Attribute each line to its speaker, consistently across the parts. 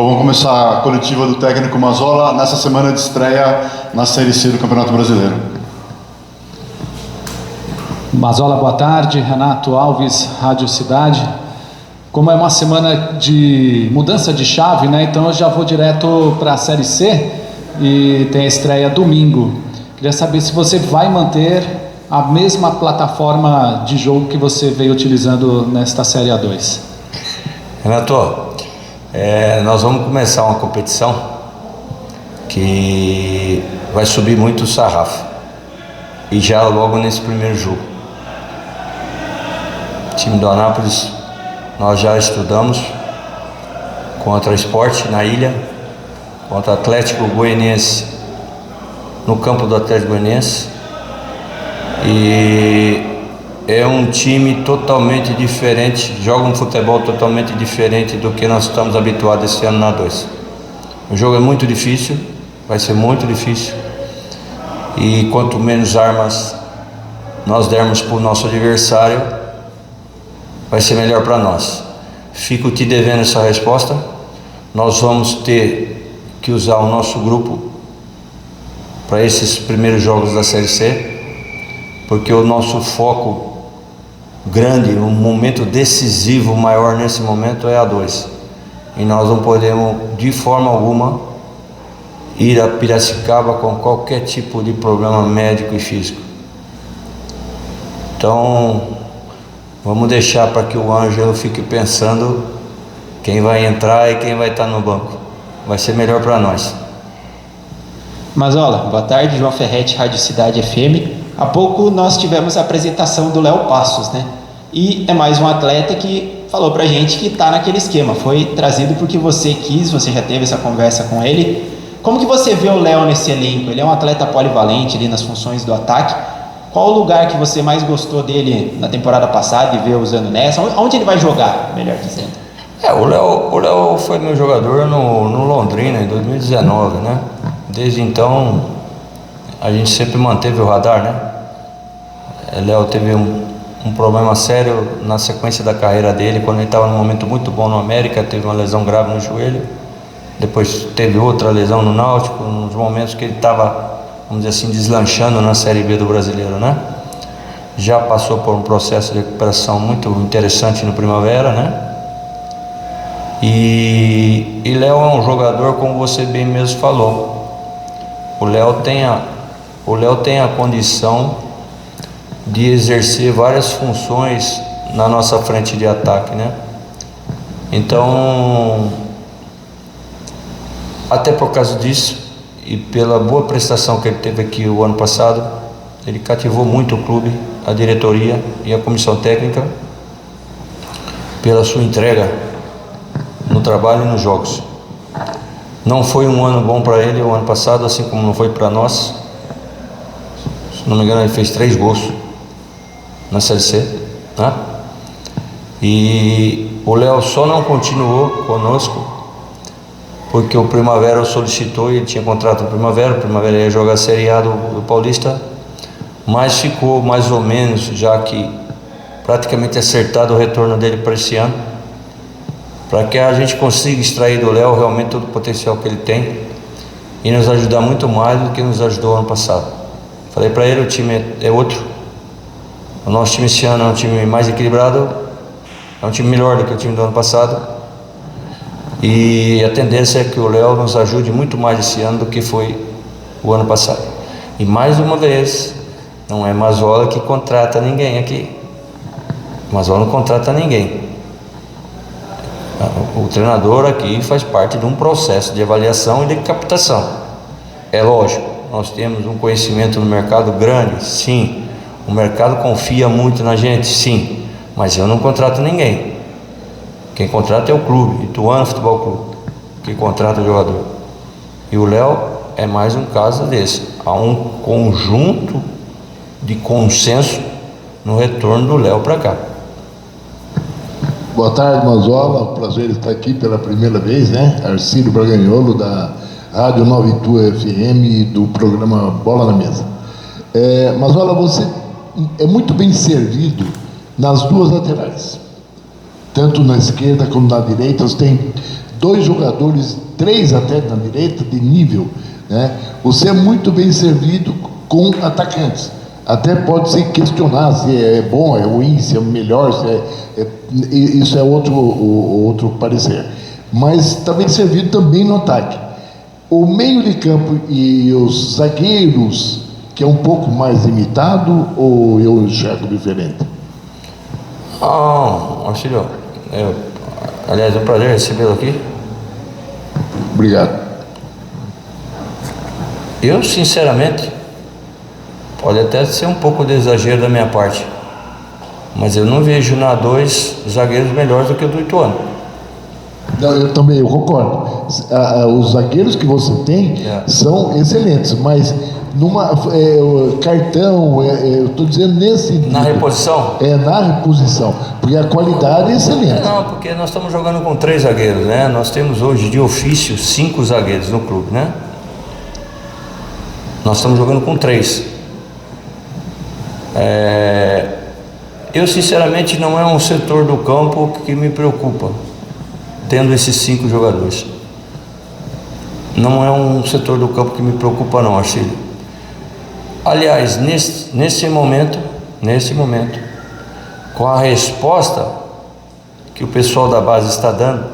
Speaker 1: Vamos começar a coletiva do técnico Mazzola nessa semana de estreia na Série C do Campeonato Brasileiro.
Speaker 2: Mazzola, boa tarde. Renato Alves, Rádio Cidade. Como é uma semana de mudança de chave, né? Então eu já vou direto para a Série C e tem a estreia domingo. Queria saber se você vai manter a mesma plataforma de jogo que você veio utilizando nesta Série A2.
Speaker 3: Renato, nós vamos começar uma competição que vai subir muito o sarrafo, e já logo nesse primeiro jogo. O time do Anápolis, nós já estudamos contra o Sport na ilha, contra o Atlético Goianiense no campo do Atlético Goianiense, e é um time totalmente diferente, joga um futebol totalmente diferente do que nós estamos habituados esse ano na 2. O jogo é muito difícil, vai ser muito difícil, e quanto menos armas nós dermos para o nosso adversário, vai ser melhor para nós. Fico te devendo essa resposta. Nós vamos ter que usar o nosso grupo para esses primeiros jogos da Série C, porque o nosso foco grande, um momento decisivo maior nesse momento é a 2, e nós não podemos de forma alguma ir a Piracicaba com qualquer tipo de problema médico e físico. Então vamos deixar para que o Ângelo fique pensando quem vai entrar e quem vai estar no banco. Vai ser melhor para nós.
Speaker 4: Mazzola, boa tarde. João Ferretti, Rádio Cidade FM. Há pouco nós tivemos a apresentação do Léo Passos, né? E é mais um atleta que falou pra gente que tá naquele esquema. Foi trazido porque você quis, você já teve essa conversa com ele. Como que você vê o Léo nesse elenco? Ele é um atleta polivalente ali nas funções do ataque. Qual o lugar que você mais gostou dele na temporada passada e vê usando nessa? Onde ele vai jogar, melhor dizendo?
Speaker 3: O Léo foi meu jogador no Londrina em 2019, né? Desde então a gente sempre manteve o radar, né? O Léo teve um problema sério na sequência da carreira dele, quando ele estava num momento muito bom no América, teve uma lesão grave no joelho, depois teve outra lesão no Náutico, nos momentos que ele estava, vamos dizer assim, deslanchando na Série B do Brasileiro, né? Já passou por um processo de recuperação muito interessante no Primavera, né? E Léo é um jogador, como você bem mesmo falou, o Léo tem a condição de exercer várias funções na nossa frente de ataque, né? Então, até por causa disso e pela boa prestação que ele teve aqui o ano passado, ele cativou muito o clube, a diretoria e a comissão técnica pela sua entrega no trabalho e nos jogos. Não foi um ano bom para ele o ano passado, assim como não foi para nós. Se não me engano, ele fez 3 gols na Série C, né? E o Léo só não continuou conosco porque o Primavera o solicitou e ele tinha contrato no Primavera. O Primavera ia jogar a Série A do Paulista, mas ficou mais ou menos, já que praticamente acertado o retorno dele para esse ano, para que a gente consiga extrair do Léo realmente todo o potencial que ele tem e nos ajudar muito mais do que nos ajudou ano passado. Falei para ele, o time é outro. O nosso time esse ano é um time mais equilibrado, é um time melhor do que o time do ano passado, e a tendência é que o Léo nos ajude muito mais esse ano do que foi o ano passado. E mais uma vez, não é Mazzola que contrata ninguém aqui. Mazzola não contrata ninguém. O treinador aqui faz parte de um processo de avaliação e de captação. É lógico, nós temos um conhecimento no mercado grande, sim. O mercado confia muito na gente, sim. Mas eu não contrato ninguém. Quem contrata é o clube, Ituano Futebol Clube, que contrata o jogador. E o Léo é mais um caso desse. Há um conjunto de consenso no retorno do Léo para cá.
Speaker 5: Boa tarde, Mazzola. Prazer estar aqui pela primeira vez, né? Arcílio Braganholo, da Rádio Nova Itu FM e do programa Bola na Mesa. Mazzola, você é muito bem servido nas duas laterais. Tanto na esquerda como na direita, você tem 2 jogadores, 3 até na direita, de nível, né? Você é muito bem servido com atacantes. Até pode se questionar se é bom, é ruim, se é melhor, isso é outro parecer. Mas está bem servido também no ataque. O meio de campo e os zagueiros, que é um pouco mais limitado, ou eu enxergo diferente?
Speaker 3: Marcílio, aliás, é um prazer recebê-lo aqui.
Speaker 5: Obrigado.
Speaker 3: Eu, sinceramente, pode até ser um pouco de exagero da minha parte, mas eu não vejo na 2 zagueiros melhores do que o do Ituano.
Speaker 5: Não, eu concordo. Os zagueiros que você tem são excelentes, mas numa cartão, eu estou dizendo nesse...
Speaker 3: Na reposição?
Speaker 5: Na reposição, porque a qualidade é excelente.
Speaker 3: Não, porque nós estamos jogando com 3 zagueiros, né? Nós temos hoje, de ofício, 5 zagueiros no clube, né? Nós estamos jogando com 3. Eu, sinceramente, não é um setor do campo que me preocupa, tendo esses 5 jogadores. Não é um setor do campo que me preocupa, não, Arcílio. Aliás, nesse momento, com a resposta que o pessoal da base está dando,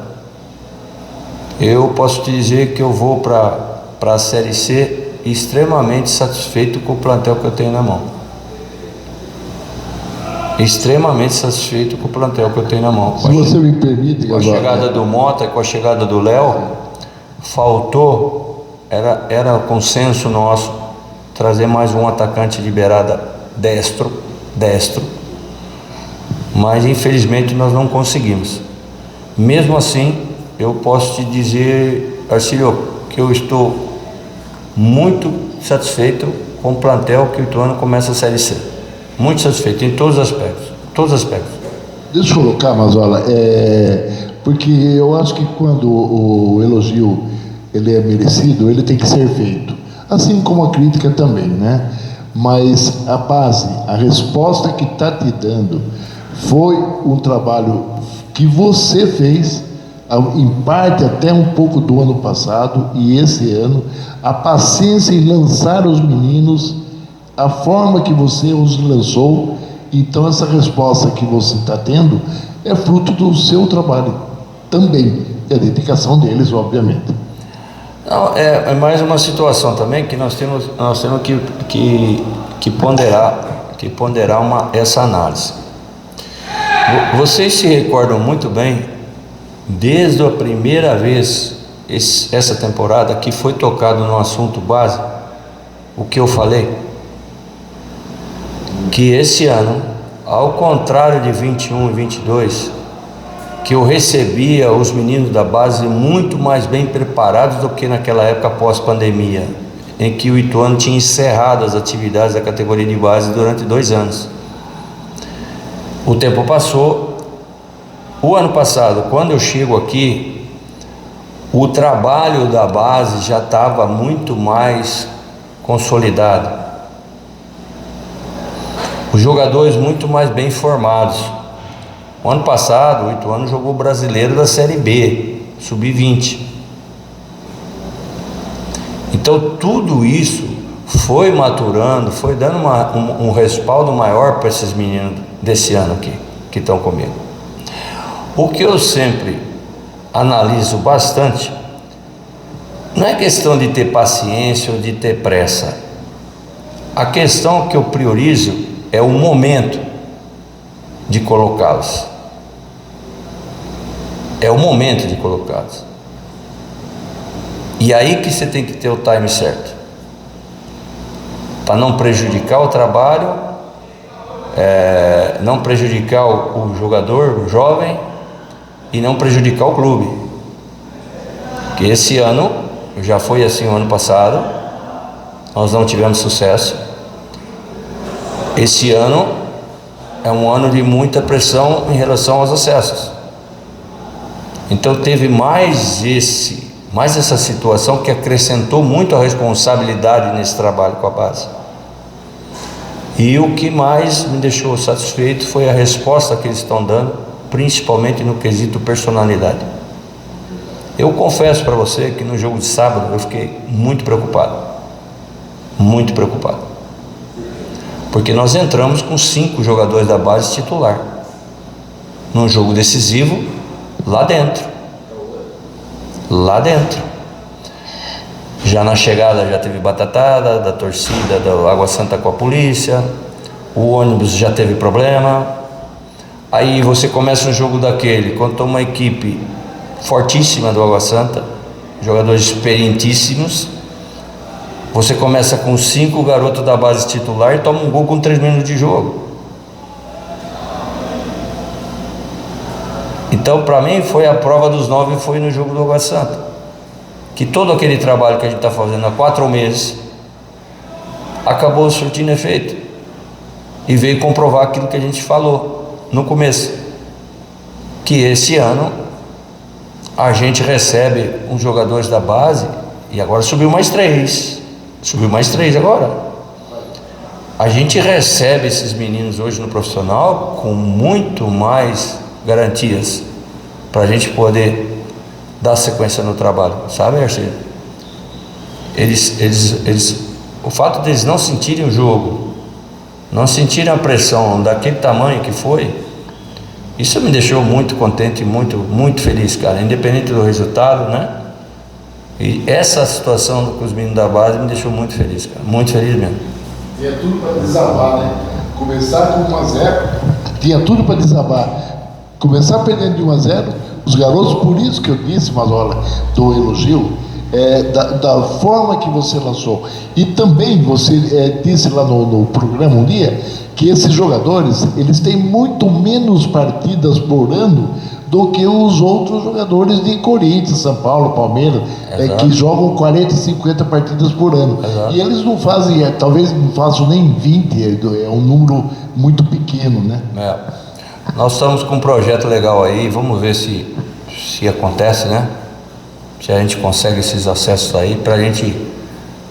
Speaker 3: eu posso te dizer que eu vou para a Série C extremamente satisfeito com o plantel que eu tenho na mão. Extremamente satisfeito com o plantel que eu tenho na mão.
Speaker 5: Se você me permite,
Speaker 3: com a chegada do Mota e com a chegada do Léo, faltou, era consenso nosso, trazer mais um atacante de beirada destro, mas infelizmente nós não conseguimos. Mesmo assim, eu posso te dizer, Arcílio, que eu estou muito satisfeito com o plantel que o Ituano começa a Série C. Muito satisfeito em todos os aspectos.
Speaker 5: Deixa eu colocar, Mazola, porque eu acho que quando o elogio ele é merecido, ele tem que ser feito, assim como a crítica também, né? Mas a base, a resposta que está te dando foi um trabalho que você fez, em parte até um pouco do ano passado e esse ano, a paciência em lançar os meninos, a forma que você os lançou. Então essa resposta que você está tendo é fruto do seu trabalho também, e a dedicação deles, obviamente.
Speaker 3: Não, é mais uma situação também que nós temos que ponderar essa análise. Vocês se recordam muito bem, desde a primeira vez essa temporada que foi tocado no assunto base, o que eu falei? Que esse ano, ao contrário de 21 e 22, que eu recebia os meninos da base muito mais bem preparados do que naquela época pós-pandemia, em que o Ituano tinha encerrado as atividades da categoria de base durante 2 anos. O tempo passou. O ano passado, quando eu chego aqui, o trabalho da base já estava muito mais consolidado. Os jogadores muito mais bem formados. O ano passado, o Ituano jogou o brasileiro da Série B, sub-20. Então tudo isso foi maturando, foi dando um respaldo maior para esses meninos desse ano aqui, que estão comigo. O que eu sempre analiso bastante, não é questão de ter paciência ou de ter pressa. A questão que eu priorizo é o momento de colocá-los. É o momento de colocá-los. E aí que você tem que ter o time certo, para não prejudicar o trabalho, não prejudicar o jogador, o jovem, e não prejudicar o clube. Porque esse ano, já foi assim o ano passado, nós não tivemos sucesso. Esse ano é um ano de muita pressão em relação aos acessos. Então teve mais essa situação que acrescentou muito a responsabilidade nesse trabalho com a base. E o que mais me deixou satisfeito foi a resposta que eles estão dando, principalmente no quesito personalidade. Eu confesso para você que no jogo de sábado eu fiquei muito preocupado. Muito preocupado. Porque nós entramos com 5 jogadores da base titular. Num jogo decisivo, lá dentro. Lá dentro. Já na chegada já teve batatada da torcida da Água Santa com a polícia. O ônibus já teve problema. Aí você começa um jogo daquele contra uma equipe fortíssima do Água Santa, jogadores experientíssimos. Você começa com 5 garotos da base titular e toma um gol com 3 minutos de jogo. Então, para mim, foi a prova dos 9, foi no jogo do Água Santa. Que todo aquele trabalho que a gente está fazendo há 4 meses acabou surtindo efeito. E veio comprovar aquilo que a gente falou no começo. Que esse ano a gente recebe uns jogadores da base e agora subiu mais 3. Subiu mais 3 agora. A gente recebe esses meninos hoje no profissional com muito mais garantias para a gente poder dar sequência no trabalho, sabe, Arcílio? O fato deles não sentirem o jogo, não sentirem a pressão daquele tamanho que foi, isso me deixou muito contente, muito feliz, cara, independente do resultado, né? E essa situação com os meninos da base me deixou muito feliz, cara, muito feliz mesmo.
Speaker 5: Tinha tudo para desabar, né? Começar com 1-0, tinha tudo para desabar. Começar perdendo de 1-0, os garotos, por isso que eu disse, Mazola, do elogio, da forma que você lançou. E também você disse lá no programa um dia que esses jogadores, eles têm muito menos partidas por ano do que os outros jogadores de Corinthians, São Paulo, Palmeiras, que jogam 40, 50 partidas por ano. Exato. E eles não fazem, talvez não façam nem 20, é um número muito pequeno, né?
Speaker 3: Nós estamos com um projeto legal aí, vamos ver se acontece, né? Se a gente consegue esses acessos aí, para a gente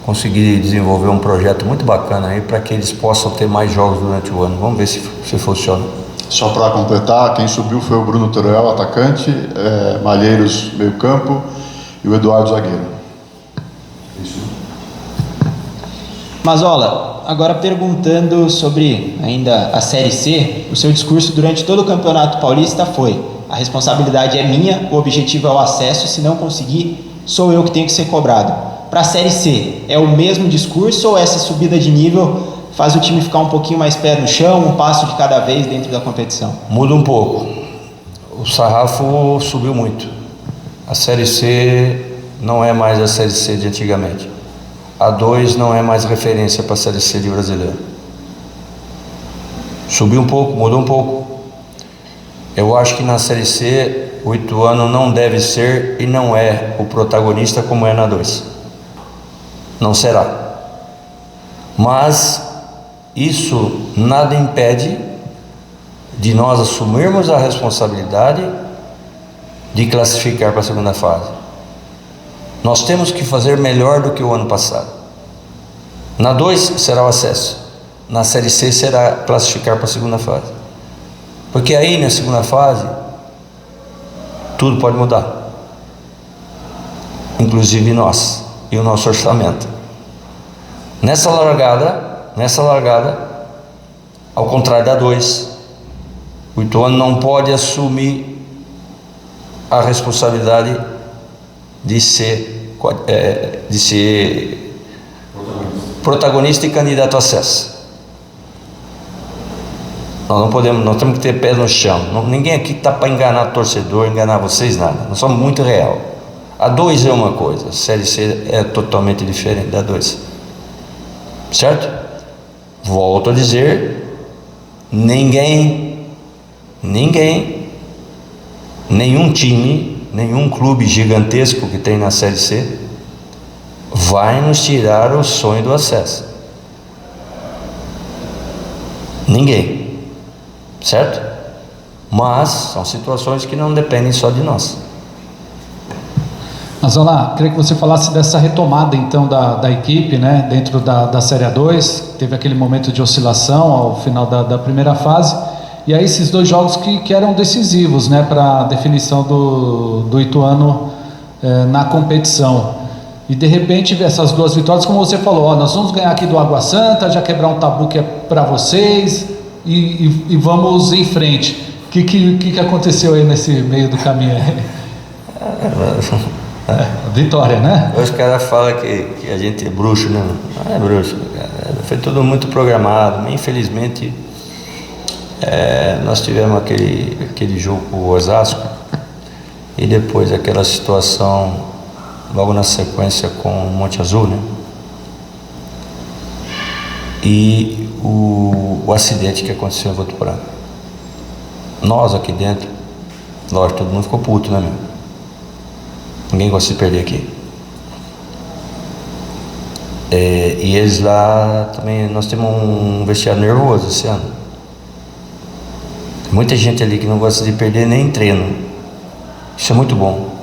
Speaker 3: conseguir desenvolver um projeto muito bacana aí, para que eles possam ter mais jogos durante o ano. Vamos ver se funciona.
Speaker 1: Só para completar, quem subiu foi o Bruno Teruel, atacante, Malheiros, meio campo, e o Eduardo, zagueiro. Isso.
Speaker 4: Mazola, agora perguntando sobre ainda a Série C, o seu discurso durante todo o Campeonato Paulista foi: a responsabilidade é minha, o objetivo é o acesso, se não conseguir, sou eu que tenho que ser cobrado. Para a Série C, é o mesmo discurso ou essa subida de nível faz o time ficar um pouquinho mais pé no chão, um passo de cada vez dentro da competição?
Speaker 3: Muda um pouco. O sarrafo subiu muito. A Série C não é mais a Série C de antigamente. A 2 não é mais referência para a Série C de brasileiro. Subiu um pouco, mudou um pouco. Eu acho que na Série C o Ituano não deve ser e não é o protagonista como é na 2. Não será. Mas isso nada impede de nós assumirmos a responsabilidade de classificar para a segunda fase. Nós temos que fazer melhor do que o ano passado. Na 2 será o acesso. Na Série C será classificar para a segunda fase. Porque aí na segunda fase tudo pode mudar. Inclusive nós e o nosso orçamento. Nessa largada, ao contrário da 2, o Ituano não pode assumir a responsabilidade de ser protagonista e candidato a acesso. Nós não podemos, nós temos que ter pé no chão. Ninguém aqui está para enganar torcedor, enganar vocês, nada. Nós somos muito real. A 2 é uma coisa, a Série C é totalmente diferente da 2. Certo? Volto a dizer, nenhum time, nenhum clube gigantesco que tem na Série C vai nos tirar o sonho do acesso. Ninguém. Certo? Mas são situações que não dependem só de nós.
Speaker 2: Mas olá, queria que você falasse dessa retomada então da equipe, né, dentro da Série A2, teve aquele momento de oscilação ao final da primeira fase, e aí esses 2 jogos que eram decisivos, né, para a definição do Ituano na competição. E de repente essas duas vitórias, como você falou, nós vamos ganhar aqui do Água Santa, já quebrar um tabu que é para vocês e vamos em frente. O que aconteceu aí nesse meio do caminho? Vitória, né?
Speaker 3: Os caras falam que a gente é bruxo, né? Não é bruxo, cara. Foi tudo muito programado, mas infelizmente nós tivemos aquele jogo com o Osasco e depois aquela situação logo na sequência com o Monte Azul, né? E o acidente que aconteceu em Votuporanga. Nós aqui dentro, lógico, todo mundo ficou puto, né, meu? Ninguém gosta de perder aqui. E eles lá também, nós temos um vestiário nervoso esse ano. Tem muita gente ali que não gosta de perder nem em treino. Isso é muito bom.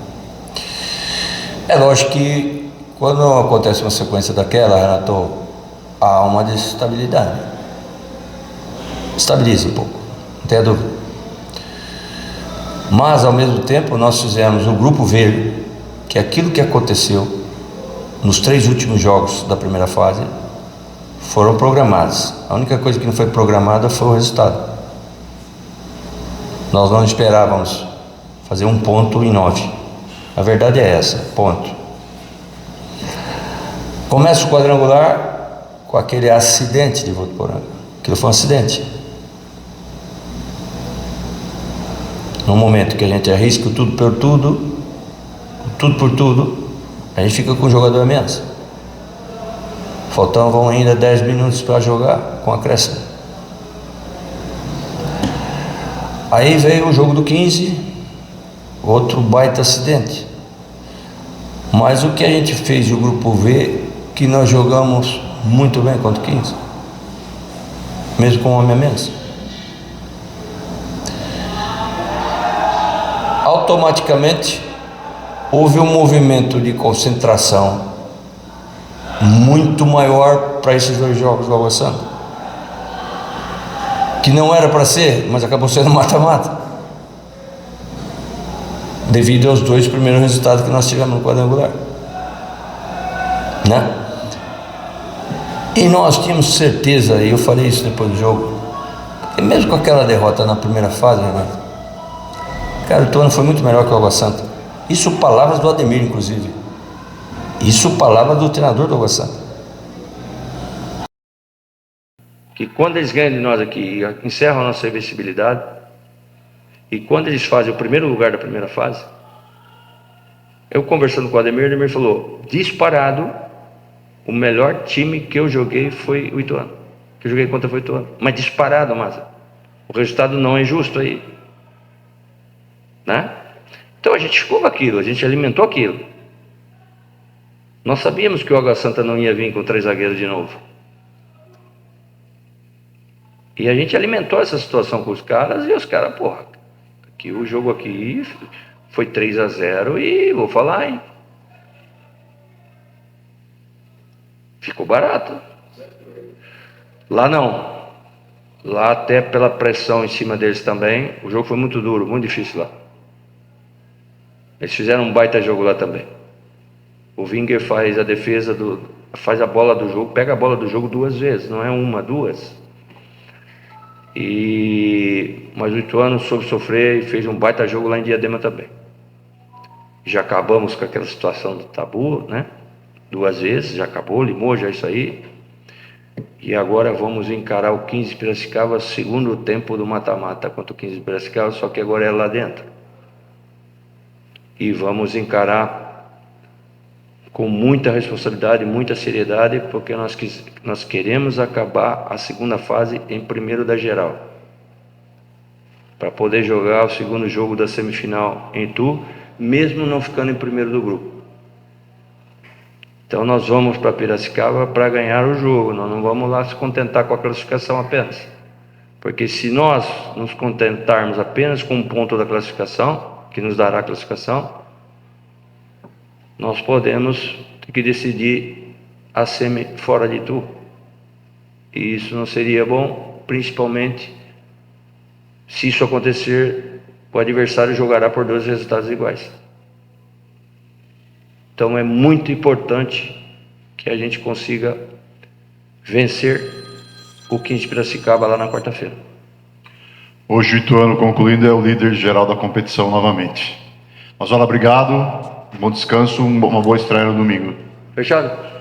Speaker 3: É lógico que quando acontece uma sequência daquela, Renato, há uma desestabilidade. Estabiliza um pouco, não tenha dúvida. Mas ao mesmo tempo nós fizemos o grupo verde, que aquilo que aconteceu nos 3 últimos jogos da primeira fase foram programados. A única coisa que não foi programada foi o resultado. Nós não esperávamos fazer 1 ponto em 9. A verdade é essa, ponto. Começa o quadrangular com aquele acidente de Votuporanga. Aquilo foi um acidente. No momento que a gente arrisca o tudo por tudo, tudo por tudo, a gente fica com o jogador a menos. Faltavam ainda 10 minutos para jogar com acréscimo. Aí veio o jogo do 15, outro baita acidente. Mas o que a gente fez no grupo V, que nós jogamos muito bem contra o 15, mesmo com um homem a menos. Automaticamente houve um movimento de concentração muito maior para esses 2 jogos do Água Santa, que não era para ser, mas acabou sendo mata-mata, devido aos 2 primeiros resultados que nós tivemos no quadrangular, né? E nós tínhamos certeza, e eu falei isso depois do jogo, que mesmo com aquela derrota na primeira fase, né, cara, o Ituano foi muito melhor que o Água Santa. Isso palavras do Ademir, inclusive. Isso palavras do treinador do Água Santa. Que quando eles ganham de nós aqui, encerram a nossa invencibilidade, e quando eles fazem o primeiro lugar da primeira fase, eu conversando com o Ademir falou, disparado, o melhor time que eu joguei foi o Ituano. Que eu joguei contra foi o Ituano. Mas disparado, Massa. O resultado não é justo aí. Né? Então a gente ficou com aquilo, a gente alimentou aquilo. Nós sabíamos que o Água Santa não ia vir com 3 zagueiros de novo. E a gente alimentou essa situação com os caras, e os caras, porra, aqui o jogo aqui foi 3-0 e vou falar, hein? Ficou barato. Lá não. Lá até pela pressão em cima deles também, o jogo foi muito duro, muito difícil lá. Eles fizeram um baita jogo lá também. O Winger faz a defesa, faz a bola do jogo, pega a bola do jogo 2 vezes, não é uma, 2. Mas o Ituano soube sofrer e fez um baita jogo lá em Diadema também. Já acabamos com aquela situação do tabu, né? 2 vezes, já acabou, limou já isso aí. E agora vamos encarar o 15 de Piracicaba, segundo tempo do mata-mata contra o 15 de Piracicaba, só que agora é lá dentro. E vamos encarar com muita responsabilidade, muita seriedade, porque nós queremos acabar a segunda fase em primeiro da geral, para poder jogar o segundo jogo da semifinal em Itu, mesmo não ficando em primeiro do grupo. Então nós vamos para Piracicaba para ganhar o jogo, nós não vamos lá se contentar com a classificação apenas, porque se nós nos contentarmos apenas com 1 ponto da classificação, que nos dará a classificação, nós podemos ter que decidir a semi fora de Itu. E isso não seria bom, principalmente se isso acontecer, o adversário jogará por 2 resultados iguais. Então é muito importante que a gente consiga vencer o 15 de Piracicaba lá na quarta-feira.
Speaker 1: Hoje o Ituano, concluindo, é o líder geral da competição novamente. Mazola, obrigado, bom descanso, uma boa estreia no domingo.
Speaker 3: Fechado?